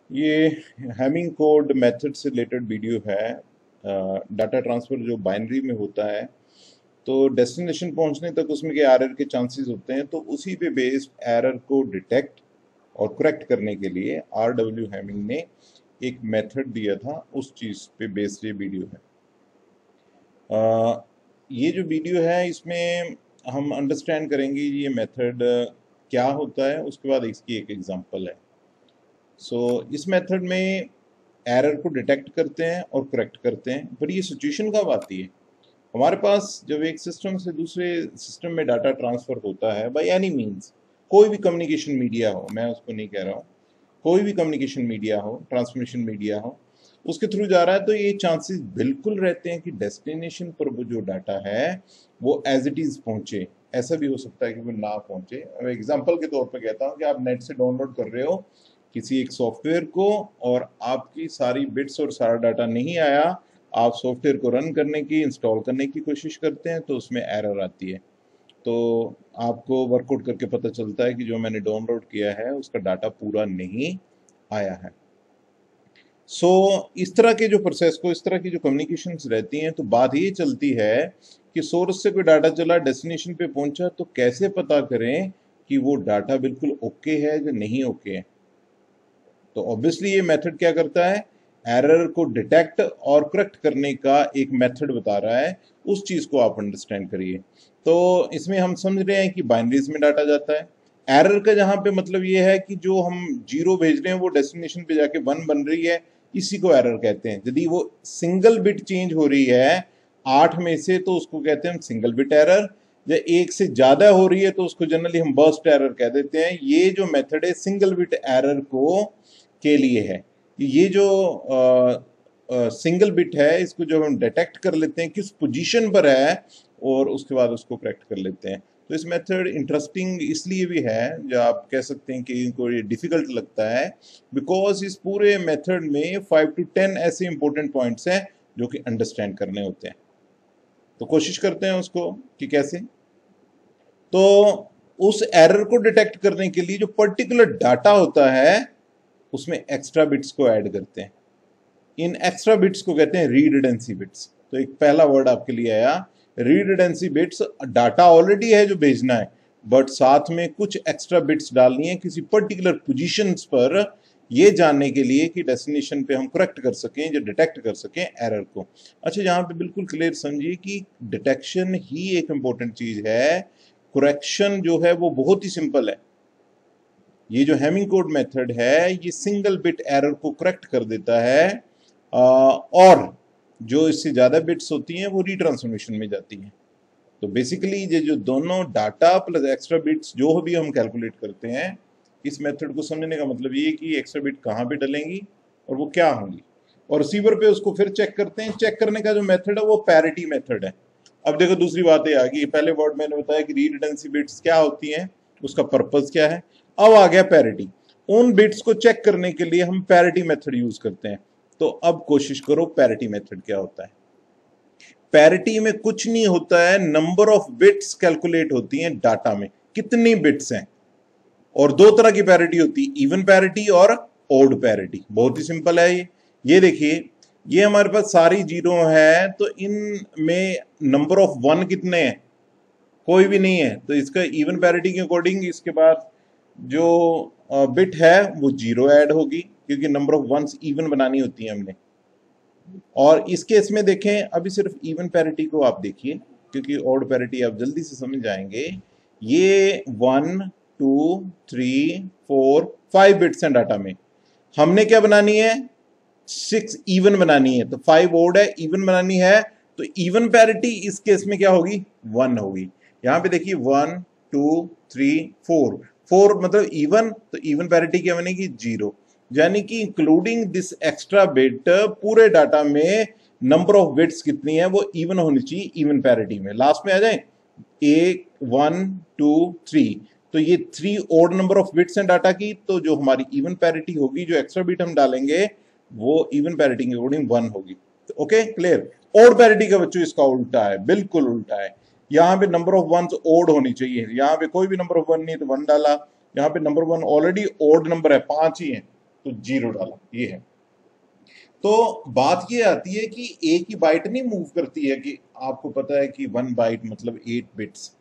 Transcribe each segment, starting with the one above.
ये Hamming code method से related video है। डाटा ट्रांसफर जो बाइनरी में होता है तो डेस्टिनेशन पहुंचने तक उसमें के एरर के चांसेस होते हैं, तो उसी पे बेस्ड एरर को डिटेक्ट और करेक्ट करने के लिए RW हैमिंग ने एक मेथड दिया था। उस चीज़ पे बेस्ड ये वीडियो है। ये जो वीडियो है इसमें हम अंडरस्टैंड करेंगे ये मेथड क्या होता है, उसके बाद इसकी एक एग्जांपल है। सो इस मेथड में एरर को डिटेक्ट करते हैं और करेक्ट करते हैं, पर ये सिचुएशन कब आती है? हमारे पास जब एक सिस्टम से दूसरे सिस्टम में डाटा ट्रांसफर होता है बाय एनी मीन्स, कोई भी कम्युनिकेशन मीडिया हो, मैं उसको नहीं कह रहा हूँ, कोई भी कम्युनिकेशन मीडिया हो, ट्रांसमिशन मीडिया हो, उसके थ्रू जा रहा है, तो ये चांसेस बिल्कुल रहते हैं कि डेस्टिनेशन पर वो जो डाटा है वो एज इट इज पहुंचे। ऐसा भी हो सकता है कि वो ना पहुंचे। अब एग्जांपल के तौर पे कहता हूँ कि आप नेट से डाउनलोड कर रहे हो किसी एक सॉफ्टवेयर को और आपकी सारी बिट्स और सारा डाटा नहीं आया, आप सॉफ्टवेयर को रन करने की, इंस्टॉल करने की कोशिश करते हैं तो उसमें एरर आती है। तो आपको वर्कआउट करके पता चलता है कि जो मैंने डाउनलोड किया है उसका डाटा पूरा नहीं आया है। सो इस तरह के जो प्रोसेस को, इस तरह की जो कम्युनिकेशंस रहती हैं, तो बात ये चलती है कि सोर्स से कोई डाटा चला, डेस्टिनेशन पे पहुंचा, तो कैसे पता करें कि वो डाटा बिल्कुल ओके है या नहीं ओके है। तो ऑब्वियसली ये मेथड क्या करता है, एरर को डिटेक्ट और करेक्ट करने का एक मेथड बता रहा है। उस चीज को आप अंडरस्टैंड करिए। तो इसमें हम समझ रहे हैं कि बाइनरीज में डाटा जाता है। एरर का जहां पे मतलब ये है कि जो हम जीरो भेज रहे हैं वो डेस्टिनेशन पे जाके वन बन रही है, इसी को एरर कहते हैं। यदि वो सिंगल बिट चेंज हो रही है 8 में से, तो उसको कहते हैं हम सिंगल बिट एरर। या एक से ज्यादा हो रही है तो उसको जनरली हम बर्स्ट एरर कह देते हैं। ये जो मेथड है सिंगल बिट एरर को के लिए है। ये जो सिंगल बिट है, इसको जब हम डिटेक्ट कर लेते हैं किस पोजीशन पर है, और उसके बाद उसको करेक्ट कर लेते हैं। तो इस मेथड इंटरेस्टिंग इसलिए भी है, जो आप कह सकते हैं कि इनको ये डिफिकल्ट लगता है, बिकॉज इस पूरे मेथड में 5 to 10 ऐसे इंपॉर्टेंट पॉइंट्स हैं जो कि अंडरस्टैंड करने होते हैं। तो कोशिश करते हैं उसको कि कैसे। तो उस एरर को डिटेक्ट करने के लिए जो पर्टिकुलर डाटा होता है उसमें एक्स्ट्रा बिट्स को ऐड करते हैं। इन एक्स्ट्रा बिट्स को कहते हैं रिडंडेंसी बिट्स। तो एक पहला वर्ड आपके लिए आया, रिडंडेंसी बिट्स। डाटा ऑलरेडी है जो भेजना है, बट साथ में कुछ एक्स्ट्रा बिट्स डालनी है किसी पर्टिकुलर पोजीशंस पर, ये जानने के लिए कि डेस्टिनेशन पे हम करेक्ट कर सकें या डिटेक्ट कर सकें एरर को। अच्छा, यहाँ पे बिल्कुल क्लियर समझिए कि डिटेक्शन ही एक इंपॉर्टेंट चीज है, करेक्शन जो है वो बहुत ही सिंपल है। ये जो हैमिंग कोड मेथड है ये सिंगल बिट एरर को करेक्ट कर देता है, और जो इससे ज्यादा बिट्स होती हैं वो रिट्रांसफॉर्मेशन में जाती हैं। तो बेसिकली ये जो दोनों डाटा प्लस एक्स्ट्रा बिट्स जो भी हम कैलकुलेट करते हैं, इस मेथड को समझने का मतलब ये है कि एक्स्ट्रा बिट कहाँ पे डलेंगी और वो क्या होंगी, और रिसीवर पे उसको फिर चेक करते हैं। चेक करने का जो मेथड है वो पैरिटी मेथड है। अब देखो दूसरी बात ये आ गई, पहले वर्ड मैंने बताया कि रिडंडेंसी बिट्स क्या होती हैं, उसका पर्पस क्या है। अब आ गया पैरिटी। उन बिट्स को चेक करने के लिए हम पैरिटी मेथड यूज करते हैं। तो अब कोशिश करो पैरिटी मेथड क्या होता है। पैरिटी में कुछ नहीं होता है, नंबर ऑफ बिट्स कैलकुलेट होती हैं डाटा में, कितनी बिट्स हैं। और दो तरह की पैरिटी होती है, इवन पैरिटी और ओड पैरिटी। बहुत ही सिंपल है ये देखिए, ये हमारे पास सारी जीरो है, तो इनमें नंबर ऑफ वन कितने हैं, कोई भी नहीं है। तो इसका इवन पैरिटी के अकॉर्डिंग इसके बाद जो बिट है वो जीरो ऐड होगी, क्योंकि नंबर ऑफ वंस इवन बनानी होती है हमने। और इस केस में देखें, अभी सिर्फ इवन पैरिटी को आप देखिए, क्योंकि ऑड पैरिटी आप जल्दी से समझ जाएंगे। ये 1 2 3 4 5 बिट्स हैं डाटा में, हमने क्या बनानी है, 6 इवन बनानी है। तो 5 ऑड है, इवन बनानी है, तो इवन पैरिटी इस केस में क्या होगी, 1 होगी। यहां पे देखिए 1 2 3 4, 4 मतलब इवन, तो इवन पैरिटी क्या बनेगी, 0। यानी कि इंक्लूडिंग दिस एक्स्ट्रा बिट पूरे डाटा में नंबर ऑफ बिट्स कितनी है वो इवन होनी चाहिए, इवन पैरिटी में। लास्ट में आ जाए 1 2 3, तो ये 3 ऑड नंबर ऑफ बिट्स हैं डाटा की, तो जो हमारी इवन पैरिटी होगी, जो एक्स्ट्रा बिट हम डालेंगे वो इवन पैरिटी के अकॉर्डिंग 1 होगी। Okay, clear. ऑड पैरिटी का बच्चों इसका उल्टा है, बिल्कुल उल्टा है। यहाँ पे नंबर ऑफ वंस ऑड होनी चाहिए, यहाँ पे कोई भी नंबर ऑफ वन नहीं तो 1 डाला। यहाँ पे नंबर 1 ऑलरेडी ऑड नंबर है, 5 ही है, तो 0 डाला, ये है। तो बात ये आती है कि एक ही बाइट नहीं मूव करती है, कि आपको पता है कि 1 बाइट मतलब 8 बिट्स,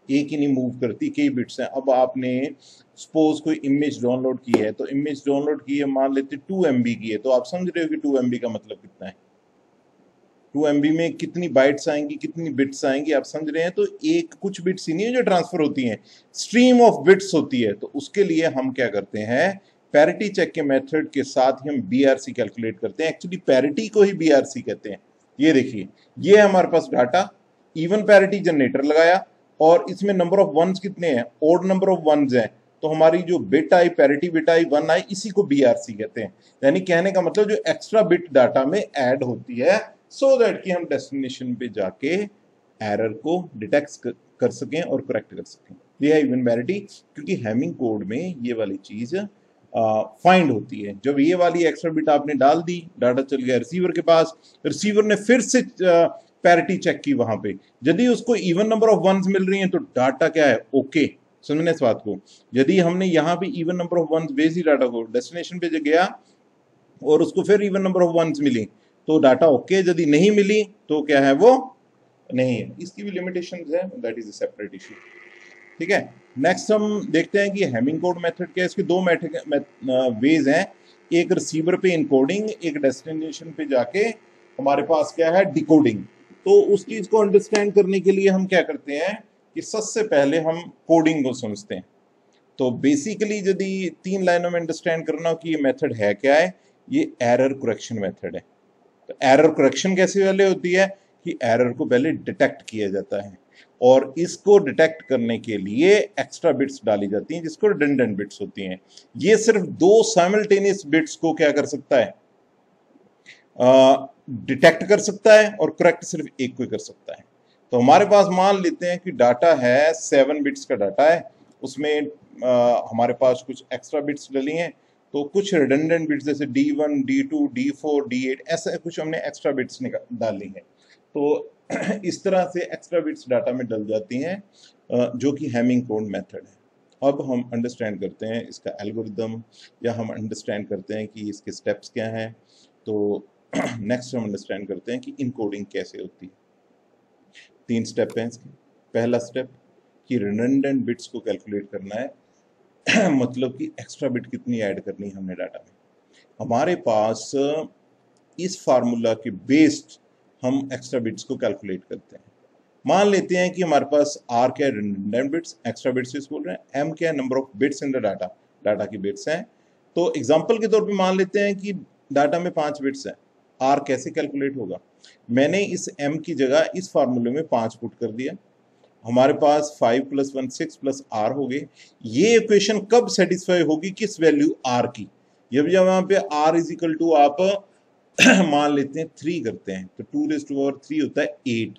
एक ही नहीं मूव करती, कई बिट्स हैं। अब आपने सपोज कोई इमेज डाउनलोड की है, तो इमेज डाउनलोड की है, मान लेते 2 MB की है, तो आप समझ रहे हो कि 2 MB का मतलब कितना है, 2 MB में कितनी बाइट्स आएंगी, कितनी बिट्स आएंगी, आप समझ रहे हैं। तो एक कुछ बिट्स ही नहीं है जो ट्रांसफर होती हैं, स्ट्रीम ऑफ बिट्स होती है। तो उसके लिए हम क्या करते हैं, पैरिटी चेक के मेथड के साथ ही हम बीआरसी कैलकुलेट करते हैं। एक्चुअली पैरिटी को ही बीआरसी कहते हैं। ये देखिए, ये है हमारे पास डाटा, इवन पैरिटी जनरेटर लगाया, और इसमें नंबर ऑफ वंस कितने हैं, ओड नंबर ऑफ वंस हैं। तो हमारी जो bit I, parity bit I 1 आई, इसी को बीआरसी कहते हैं। यानी कहने का मतलब जो एक्स्ट्रा बिट डाटा में ऐड होती है, सो दैट कि हम डेस्टिनेशन पे जाके एरर को डिटेक्ट कर सकें और करेक्ट कर सकें। ये है इवन पैरिटी, क्योंकि हैमिंग कोड में ये वाली चीज फाइंड होती है। जब ये वाली एक्स्ट्रा बिट आपने डाल दी, डाटा चल गया रिसीवर के पास, रिसीवर ने फिर से पैरिटी चेक की वहां पे, यदि उसको इवन नंबर ऑफ वंस मिल रही हैं तो डाटा क्या है, ओके। समझने इस बात को, यदि हमने यहाँ पे इवन नंबर ऑफ वंस भेज दी डाटा को, डेस्टिनेशन पे गया और उसको फिर इवन नंबर ऑफ वंस मिली, तो डाटा ओके। यदि नहीं मिली तो क्या है, वो नहीं है। इसकी भी लिमिटेशंस है, that is a separate issue. ठीक है, नेक्स्ट हम देखते हैं कि हैमिंग कोड मेथड क्या है। इसके दो वेज हैं, एक रिसीवर पे इनकोडिंग, एक डेस्टिनेशन पे जाके हमारे पास क्या है, डिकोडिंग। तो उस चीज को अंडरस्टैंड करने के लिए हम क्या करते हैं कि सबसे पहले हम कोडिंग को समझते हैं। तो बेसिकली यदि 3 लाइनों में अंडरस्टैंड करना हो कि ये मेथड है क्या है, ये एरर करेक्शन मेथड है। तो एरर करेक्शन कैसे वाले होती है कि एरर को पहले डिटेक्ट किया जाता है, और इसको डिटेक्ट करने के लिए एक्स्ट्रा बिट्स डाली जाती हैं, जिसको रिडंडेंट बिट्स होती हैं। ये सिर्फ 2 साइमल्टेनियस बिट्स को क्या कर सकता है, डिटेक्ट कर सकता है, और करेक्ट सिर्फ एक को कर सकता है। तो हमारे पास मान लेते हैं कि डाटा है 7 बिट्स का डाटा है, उसमें हमारे पास कुछ एक्स्ट्रा बिट्स डली हैं, तो कुछ रिडंडेंट बिट्स जैसे D1, D2, D4, D8 ऐसे कुछ हमने एक्स्ट्रा बिट्स डाली हैं। तो इस तरह से एक्स्ट्रा बिट्स डाटा में डल जाती हैं, जो कि हैमिंग कोड मेथड है। अब हम अंडरस्टैंड करते हैं इसका एल्गोरिदम, या हम अंडरस्टैंड करते हैं कि इसके स्टेप्स क्या हैं। तो नेक्स्ट हम अंडरस्टैंड करते हैं कि इनकोडिंग कैसे होती है। 3 स्टेप हैं इसके। पहला स्टेप कि रिडंडेंट बिट्स को कैलकुलेट करना है, मतलब कि एक्स्ट्रा बिट कितनी ऐड करनी है हमने डाटा में। हमारे पास इस फार्मूला के बेस्ड हम एक्स्ट्रा बिट्स को कैलकुलेट करते हैं। मान लेते हैं कि हमारे पास आर क्या है, रिडंडेंट बिट्स, एक्स्ट्रा बिट्स इस बोल रहे हैं, एम क्या है, number of bits in the data, data की बिट्स हैं। तो एग्जांपल के तौर पे मान लेते हैं कि डाटा में 5 बिट्स हैं, आर कैसे कैलकुलेट होगा, मैंने इस एम की जगह इस फार्मूले में 5 पुट कर दिया, हमारे पास 5 + 1 6 + आर हो गए। ये इक्वेशन कब सेटिस्फाई होगी, किस वैल्यू आर की, जब यहाँ पे आर इज इक्वल टू आप मान लेते हैं 3 करते हैं, तो 2⁻³ होता है 8,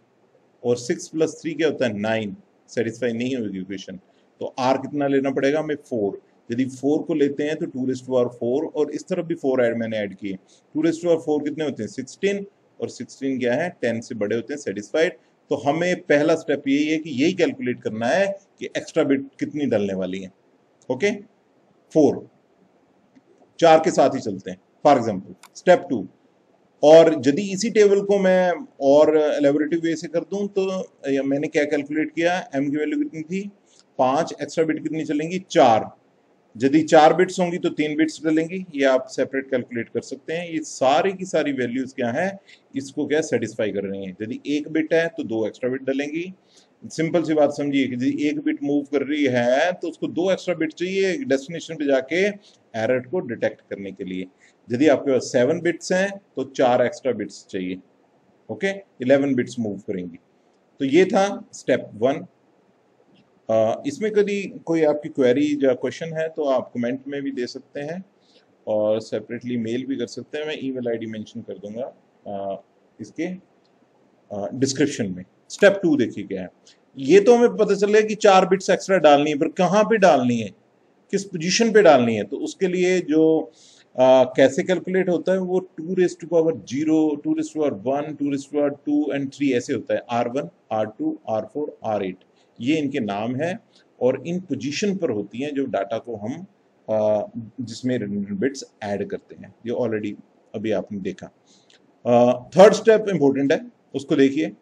और 6 + 3 क्या होता है 9, सेटिस्फाई नहीं होगी इक्वेशन। तो आर कितना लेना पड़ेगा हमें, 4। यदि 4 को लेते हैं तो 2⁻4, और इस तरफ भी 4 मैंने ऐड किए, 2⁻4 कितने होते हैं 16, और 16 क्या है 10 से बड़े होते हैं, सेटिस्फाइड। तो हमें पहला स्टेप यही है कि यही कैलकुलेट करना है कि एक्स्ट्रा बिट कितनी डलने वाली है। ओके, 4, 4 के साथ ही चलते हैं फॉर एग्जाम्पल। स्टेप 2, और यदि इसी टेबल को मैं और एलेबोरेटिव वे से कर दूं, तो मैंने क्या कैलकुलेट किया, एम की वैल्यू कितनी थी 5, एक्स्ट्रा बिट कितनी चलेंगी 4। यदि 4 बिट्स होंगी तो 3 बिट्स डलेंगी, ये आप सेपरेट कैलकुलेट कर सकते हैं। ये सारी की सारी वैल्यूज क्या है, इसको क्या सेटिस्फाई कर रही हैं। यदि 1 बिट है तो 2 एक्स्ट्रा बिट डलेंगी। सिंपल सी बात समझिए कि यदि 1 बिट मूव कर रही है तो उसको 2 एक्स्ट्रा बिट चाहिए डेस्टिनेशन पे जाके एरर को डिटेक्ट करने के लिए। यदि आपके पास 7 बिट्स हैं तो 4 एक्स्ट्रा बिट्स चाहिए। ओके, 11 बिट्स मूव करेंगी। तो ये था स्टेप 1। इसमें कभी कोई आपकी क्वेरी या क्वेश्चन है तो आप कमेंट में भी दे सकते हैं, और सेपरेटली मेल भी कर सकते हैं। मैं ईमेल आईडी मेंशन कर दूंगा इसके डिस्क्रिप्शन में। स्टेप 2 देखिए क्या है। ये तो हमें पता चल रहा है कि 4 बिट्स एक्स्ट्रा डालनी है, पर कहाँ पे डालनी है, किस पोजीशन पे डालनी है। तो उसके लिए जो कैसे कैलकुलेट होता है, वो 2⁻0, 2⁻1, 2⁻2 एंड 3 ऐसे होता है, R1, R2, R4, R8, ये इनके नाम है, और इन पोजीशन पर होती हैं जो डाटा को हम जिसमें रिडंडेंट बिट्स ऐड करते हैं, ये ऑलरेडी अभी आपने देखा। थर्ड स्टेप इंपॉर्टेंट है, उसको देखिए।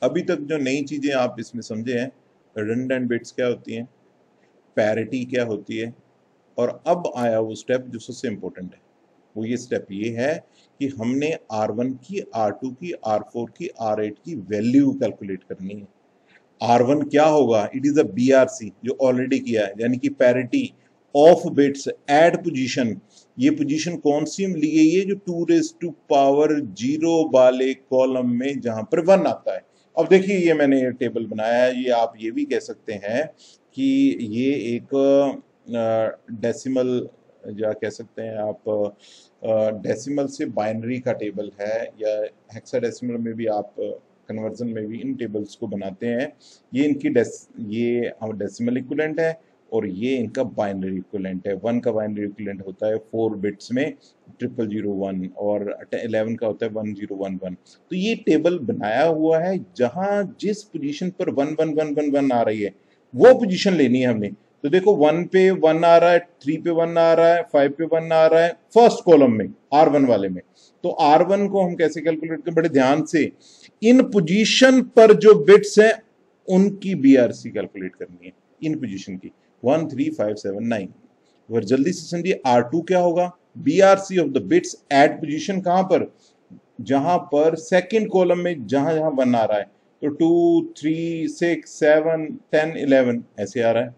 अभी तक जो नई चीजें आप इसमें समझे हैं, रिडंडेंट बिट्स क्या होती हैं, पैरिटी क्या होती है, और अब आया वो स्टेप जो सबसे इंपॉर्टेंट है। वो ये स्टेप ये है कि हमने R1 की, R2 की, R4 की, R8 की वैल्यू कैलकुलेट करनी है। R1 क्या होगा, इट इज अ BRC जो ऑलरेडी किया है, यानी कि parity of bits at position. ये पोजीशन कौन सी ली गई है, जो 2⁻0 वाले कॉलम में जहां पर 1 आता है। अब देखिए ये मैंने टेबल बनाया है, ये आप ये भी कह सकते हैं कि ये एक डेसिमल, या कह सकते हैं आप डेसिमल से बाइनरी का टेबल है, या हेक्साडेसिमल में भी आप कन्वर्जन में भी इन टेबल्स को बनाते हैं। ये इनकी ये डेसिमल इक्विवेलेंट है और ये इनका बाइनरी इक्विवेलेंट है। 1 का बाइनरी इक्विवेलेंट होता है 4 बिट्स में 0001 और 11 का होता है 1011। तो ये टेबल बनाया हुआ है, जहां जिस पोजीशन पर 11111 आ रही है वो पोजीशन लेनी है हमने। तो देखो 1 पे 1 आ रहा है, 3 पे 1 आ रहा है, 5 पे 1 आ रहा है फर्स्ट कॉलम में, R1 वाले में। तो R1 को हम कैसे कैलकुलेट करें, बड़े ध्यान से इन पोजीशन पर जो बिट्स हैं उनकी BRC कैलकुलेट करनी है, इन पोजीशन की 1 3 5 7 9। और जल्दी से समझिए R2 क्या होगा, BRC of the bits at position, कहां पर, जहां पर सेकंड कॉलम में जहां जहां 1 आ रहा है। तो 2 3 6 7 10 11 ऐसे आ रहा है।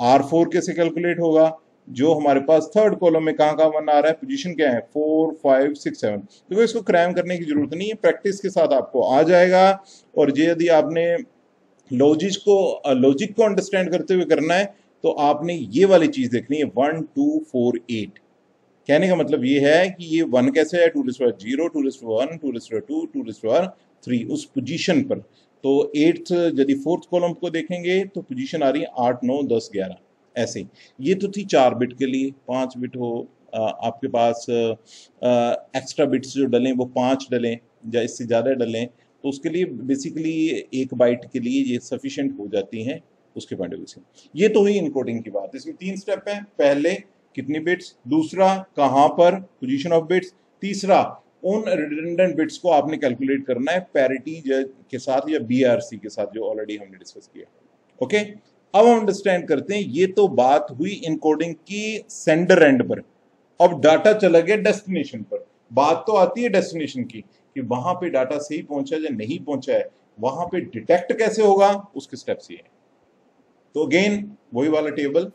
R4 कैसे कैलकुलेट होगा, जो हमारे पास थर्ड कॉलम में कहां कहां 1 आ रहा है, पोजीशन क्या है 4 5 6 7। तो इसको क्रैम करने की जरूरत नहीं है, प्रैक्टिस के साथ आपको आ जाएगा। और ये यदि आपने लॉजिक को अंडरस्टैंड करते हुए करना है तो आपने ये वाली चीज देखनी है 1 2 4 8। कहने का मतलब ये है कि ये 1 कैसे है, 2⁻0 2⁻1 2⁻2 2⁻3 उस पोजीशन पर। तो 8th यदि फोर्थ कॉलम को देखेंगे तो पोजीशन आ रही है 8 9 10 11 ऐसे। ये तो थी 4 बिट के लिए। 5 बिट हो आपके पास एक्स्ट्रा बिट्स जो डलें वो 5 डलें या इससे ज़्यादा डलें, तो उसके लिए बेसिकली 1 बाइट के लिए ये सफिशिएंट हो जाती हैं उसके पॉइंट ऑफ व्यू से। ये तो हुई इनकोडिंग की बात। इसमें 3 स्टेप हैं, पहले कितनी बिट्स, दूसरा कहां पर पोजीशन ऑफ बिट्स, तीसरा उन रिडंडेंट बिट्स को आपने कैलकुलेट करना है पैरिटी के साथ या BRC के साथ, जो ऑलरेडी हमने डिस्कस किया। ओके, अब हम अंडरस्टैंड करते हैं, ये तो बात हुई इनकोडिंग की सेंडर एंड पर। अब डाटा चला गया डेस्टिनेशन पर। बात तो आती है डेस्टिनेशन की कि वहां पे डाटा सही पहुंचा या नहीं पहुंचा है, वहां पे डिटेक्ट कैसे होगा, उसके स्टेप्स ये है। तो अगेन वही वाला टेबल,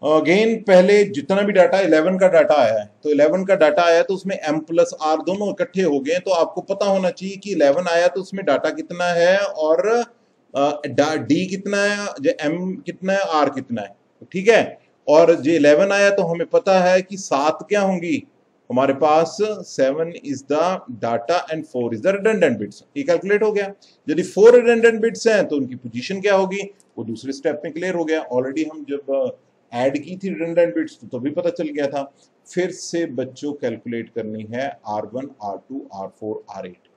अगेन पहले जितना भी डाटा 11 का डाटा आया है, तो 11 का डाटा आया तो उसमें M+R दोनों इकट्ठे हो गए। तो आपको पता होना चाहिए कि 11 आया तो उसमें डाटा कितना है और D कितना है, M कितना है, R कितना है, ठीक है। और जो 11 आया तो हमें पता है कि 7 क्या होंगी हमारे पास, 7 is the data and 4 is the redundant bits. ये कैलकुलेट हो गया। यदि 4 रिडंडेंट बिट्स हैं तो उनकी पोजीशन क्या होगी, वो दूसरे स्टेप में क्लियर हो गया। ऑलरेडी हम जब ऐड की थी रिडंडेंट बिट्स तो भी पता चल गया था। फिर से बच्चों कैलकुलेट करनी है R1 R2 R4 R8।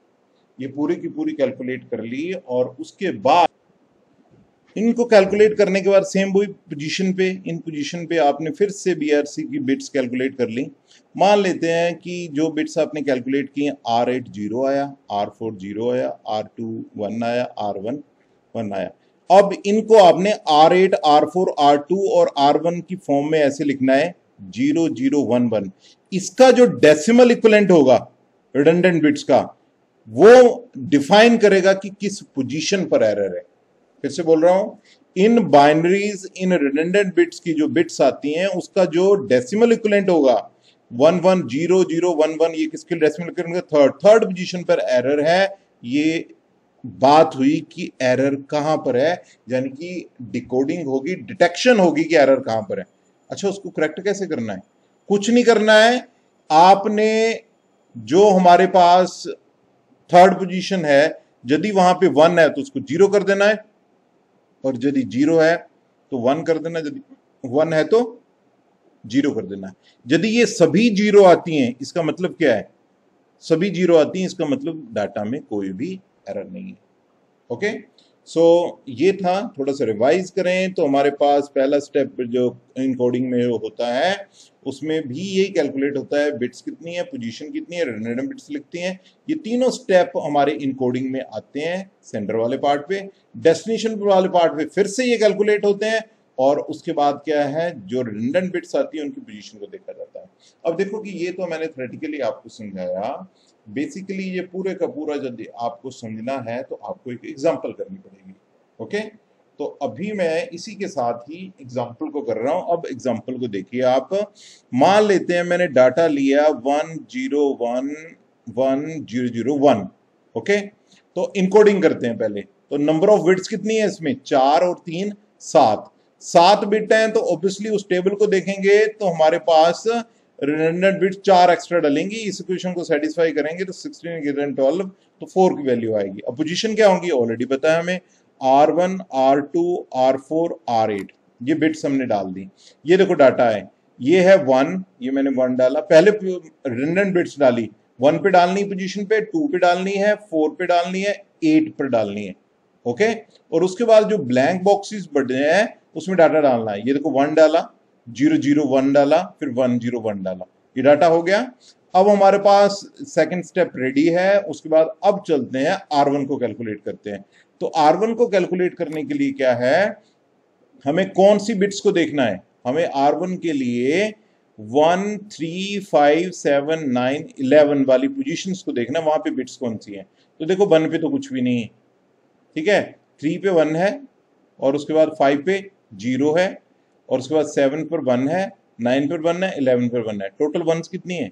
ये पूरी की पूरी कैलकुलेट कर ली, और उसके बाद इनको कैलकुलेट करने के बाद सेम वही पोजीशन पे, इन पोजीशन पे आपने फिर से BRC की बिट्स कैलकुलेट कर ली। मान लेते हैं कि जो बिट्स आपने कैलकुलेट की R8 0 आया, R4 0 आया, R2 1 आया, R1 1 आया। अब इनको आपने R8 R4 R2 और R1 की फॉर्म में ऐसे लिखना है 0 0 1 1। इसका जो डेसिमल इक्विवेलेंट होगा रिडंडेंट बिट्स का, वो डिफाइन करेगा कि किस पोजीशन पर एरर है। फिर से बोल रहा हूं, इन बाइनरीज, इन रिडंडेंट बिट्स की जो बिट्स आती हैं उसका जो डेसिमल इक्विवेलेंट होगा 1 1 0 0 1 1, ये किसके डेसिमल इक्विवेलेंट, थर्ड पोजीशन पर एरर है। ये बात हुई कि एरर कहां पर है, यानी कि डिकोडिंग होगी, डिटेक्शन होगी कि एरर कहां पर है। अच्छा, उसको करेक्ट कैसे करना है, कुछ नहीं करना है। आपने जो हमारे पास थर्ड पोजीशन है, यदि वहां पे 1 है तो उसको 0 कर देना है, और यदि 0 है तो 1 कर देना, यदि 1 है तो 0 कर देना है। यदि ये सभी 0 आती हैं इसका मतलब क्या है, सभी 0 आती हैं इसका मतलब डाटा में कोई भी एरर नहीं है। ओके, सो ये था, थोड़ा सा रिवाइज करें तो हमारे पास पहला स्टेप जो इनकोडिंग में होता है उसमें भी यही कैलकुलेट होता है, बिट्स कितनी है, पोजीशन कितनी है, रैंडम बिट्स लिखती हैं। ये तीनों स्टेप हमारे इनकोडिंग में आते हैं सेंडर वाले पार्ट पे। डेस्टिनेशन वाले पार्ट पे फिर से ये कैलकुलेट होते हैं और उसके बाद क्या है, जो रिडंडेंट बिट्स आती है उनकी पोजीशन को देखा जाता है। अब देखो कि ये तो मैंने थ्योरेटिकली आपको समझाया, बेसिकली ये पूरे का पूरा यदि आपको समझना है तो आपको एक एग्जांपल करनी पड़ेगी। ओके, तो अभी मैं इसी के साथ ही एग्जांपल को कर रहा हूं। अब एग्जांपल को देखिए आप, मान लेते हैं मैंने डाटा लिया 1011001। ओके, तो इनकोडिंग करते हैं पहले। तो नंबर ऑफ बिट्स कितनी है इसमें, 4 और 3 7। 7 बिट हैं तो ऑब्वियसली उस टेबल को देखेंगे तो हमारे पास रिडंडेंट बिट्स 4 एक्स्ट्रा डलेंगी। इस इक्वेशन को सेटिस्फाई करेंगे तो 16 ग्रेटर देन 12 तो 4 की वैल्यू आएगी। अब पोजीशन क्या होंगी ऑलरेडी बताया हमें, R1 R2 R4 R8, ये बिट्स हमने डाल दी। ये देखो डाटा है, ये है 1, ये मैंने 1 डाला, पहले रिडंडेंट बिट्स डाली, 1 पे डालनी पोजीशन पे, 2 पे डालनी है, 4 पे डालनी है, 8 पे डालनी है। ओके, और उसके बाद जो ब्लैंक बॉक्सेस बने हैं उसमें डाटा डालना है। ये देखो 1 डाला, 001 डाला, फिर 101 डाला, ये डाटा हो गया। अब हमारे पास सेकंड स्टेप रेडी है। उसके बाद अब चलते हैं R1 को कैलकुलेट करते हैं। तो R1 को कैलकुलेट करने के लिए क्या है, हमें कौन सी बिट्स को देखना है, हमें R1 के लिए 1 3 5 7 9 11 वाली पोजीशंस को देखना है, वहां पे बिट्स कौन सी हैं। तो देखो 1 पे तो कुछ भी नहीं है, ठीक है, 3 पे 1 है, और उसके बाद 5 पे 0 है, और उसके बाद 7 पर 1 है, 9 पर 1 है, 11 पर 1 है। टोटल वंस कितनी है,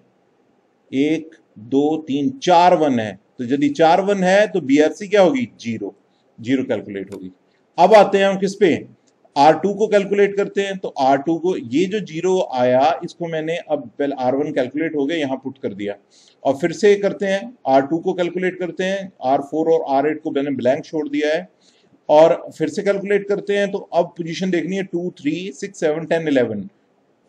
1 2 3 4 1 है। तो यदि 4 1 है तो BRC क्या होगी, 0 0 कैलकुलेट होगी। अब आते हैं हम किस पे, R2 को कैलकुलेट करते हैं। तो R2 को, ये जो 0 आया इसको मैंने अब पहले R1 कैलकुलेट हो गया यहां पुट कर दिया, और फिर से करते हैं R2 को कैलकुलेट करते हैं। R4 और R8 को मैंने ब्लैंक छोड़ दिया है, और फिर से कैलकुलेट करते हैं। तो अब पोजीशन देखनी है 2 3 6 7 10 11।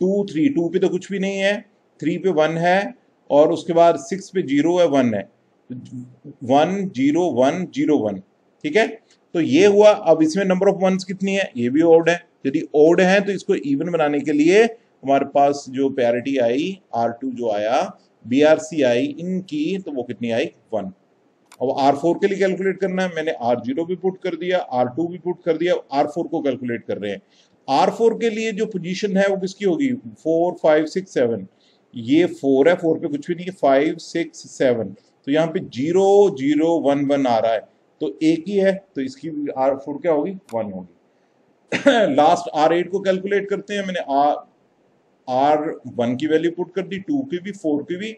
2 3 2 पे तो कुछ भी नहीं है, 3 पे 1 है, और उसके बाद 6 पे 0 है, 1 है, 1 0 1 0 1, ठीक है। तो ये हुआ। अब इसमें नंबर ऑफ वंस कितनी है, ये भी ओड है। यदि ओड है तो इसको इवन बनाने के लिए हमारे पास जो पैरिटी आई, R2 जो आया, BRC आई इनकी, तो वो कितनी आई, 1। अब R4 के लिए कैलकुलेट करना है, मैंने R0 भी पुट कर दिया, R2 भी पुट कर दिया, R4 को कैलकुलेट कर रहे हैं। R4 के लिए जो पोजीशन है वो किसकी होगी, 4 5 6 7। ये 4 है, 4 पे कुछ भी नहीं है, 5 6 7। तो यहाँ पे 0 0 1 1 आ रहा है, तो एक ही है, तो इसकी R4 क्या होगी, 1 होगी। लास्ट R8 को कैलकुलेट करते हैं। मैंने R1 की वैल्यू पुट कर दी, 2 की भी, 4 की भी,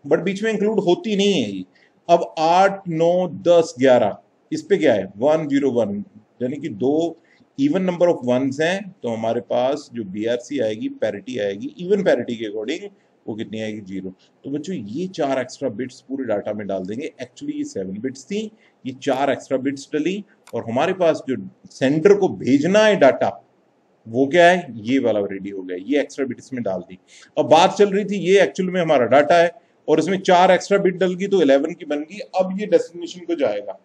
बट बीच में इंक्लूड होती नहीं है ये। अब 8 9 10 11, इस पे क्या है, 1 0 1, यानी कि 2 इवन नंबर ऑफ वंस हैं। तो हमारे पास जो BRC आएगी, पैरिटी आएगी, इवन पैरिटी के अकॉर्डिंग वो कितनी आएगी, 0। तो बच्चों ये 4 एक्स्ट्रा बिट्स पूरे डाटा में डाल देंगे। एक्चुअली ये 7 बिट्स थी, ये 4 एक्स्ट्रा बिट्स डली, और हमारे पास जो सेंडर को भेजना है डाटा वो क्या है, ये वाला रेडी हो गया, ये एक्स्ट्रा बिट इसमें डाल दी। अब बात चल रही थी, ये एक्चुअल में हमारा डाटा है और इसमें 4 एक्स्ट्रा बिट डल गई तो 11 की बन गई। अब ये डेस्टिनेशन को जाएगा,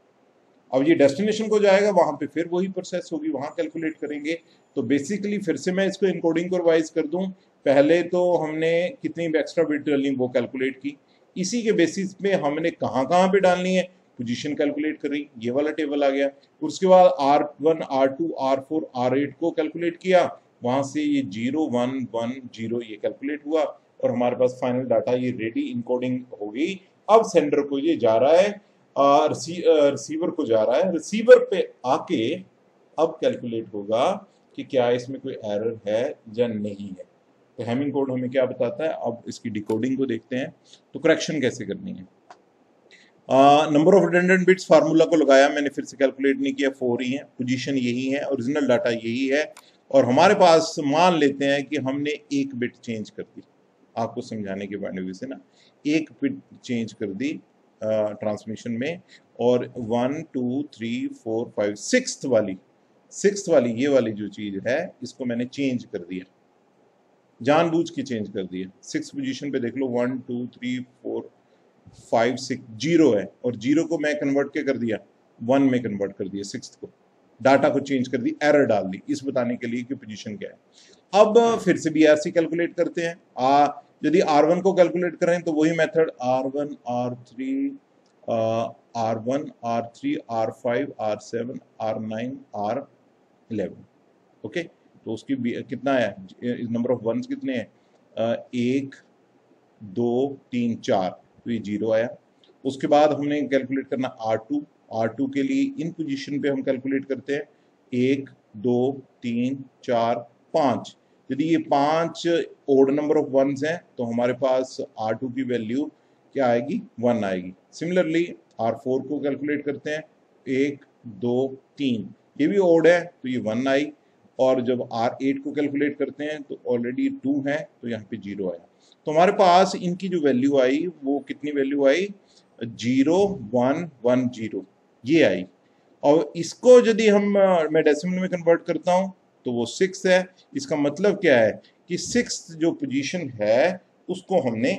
अब ये डेस्टिनेशन को जाएगा, वहां पे फिर वही प्रोसेस होगी, वहां कैलकुलेट करेंगे। तो बेसिकली फिर से मैं इसको इनकोडिंग को रिवाइज कर दूं। पहले तो हमने कितनी एक्स्ट्रा बिट डालनी वो कैलकुलेट की, इसी के बेसिस पे हमने कहाँ कहाँ पे डालनी है पोजीशन कैलकुलेट करी, ये वाला टेबल आ गया। उसके बाद R1 R2 R4 R8 को कैलकुलेट किया, वहां से ये 0 1 1 0 ये कैलकुलेट हुआ, और हमारे पास फाइनल डाटा ये रेडी इनकोडिंग हो गई। अब सेंडर को ये जा रहा है, रिसीवर को जा रहा है, रिसीवर पे आके अब कैलकुलेट होगा कि क्या इसमें कोई एरर है या नहीं है। तो हैमिंग कोड हमें क्या बताता है, अब इसकी डिकोडिंग को देखते हैं। तो करेक्शन कैसे करनी है, number of redundant bits formula को लगाया मैंने, फिर से कैलकुलेट नहीं किया, 4 ही है, पोजीशन यही है, ओरिजिनल डाटा यही है, और हमारे पास मान लेते हैं कि हमने एक बिट चेंज कर दी, आपको समझाने के पॉइंट ऑफ व्यू से ना, एक बिट चेंज कर दी ट्रांसमिशन में, और 1 2 3 4 5 सिक्स्थ वाली ये वाली जो चीज है इसको मैंने चेंज कर दिया, जानबूझ के चेंज कर दिया। 6 पोजीशन पे देख लो, 1 2 3 4 5 6 0 है, और 0 को मैं कन्वर्ट क्या कर दिया, 1 में कन्वर्ट कर दिया, 6 को डाटा को चेंज कर दी, एरर डाल दी इस बताने के लिए कि पोजीशन क्या है। अब फिर से BRC कैलकुलेट करते हैं। यदि R1 को कैलकुलेट करें तो वही method R1 R3 R1 R3 R5 R7 R9 R11। Okay, तो उसकी कितना है, नंबर ऑफ वंस कितने हैं, 1 2 3 4, तो ये 0 आया। उसके बाद हमने कैलकुलेट करना R2 के लिए इन पोजीशन पे हम कैलकुलेट करते हैं 1 2 3 4 5। यदि ये 5 ओड नंबर ऑफ वंस हैं तो हमारे पास R2 की वैल्यू क्या आएगी, 1 आएगी। सिमिलरली R4 को कैलकुलेट करते हैं 1 2 3, ये भी ओड है तो ये 1 आई। और जब R8 को कैलकुलेट करते हैं तो ऑलरेडी 2 है तो यहाँ पे 0 आया। तो हमारे पास इनकी जो वैल्यू आई वो कितनी वैल्यू आई, 0 1 1 0 ये आई। और इसको यदि मैं डेसिमल में कन्वर्ट करता हूँ तो वो 6 है। इसका मतलब क्या है कि 6 जो पोजीशन है उसको हमने,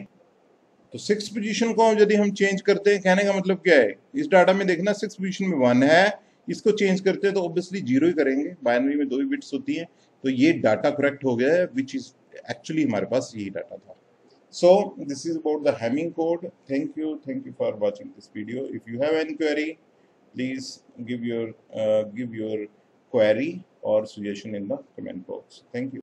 तो 6 पोजीशन को यदि हम चेंज करते हैं, कहने का मतलब क्या है, इस डाटा में देखना 6 पोजीशन में 1 है, इसको चेंज करते हैं तो ऑब्वियसली 0 ही करेंगे, बाइनरी में 2 ही बिट्स होती हैं। तो ये डाटा करेक्ट हो गया है, विच इज एक्चुअली हमारे पास यही डाटा था। So this is about the Hamming code. Thank you for watching this video. If you have any query, please give your query or suggestion in the comment box. Thank you.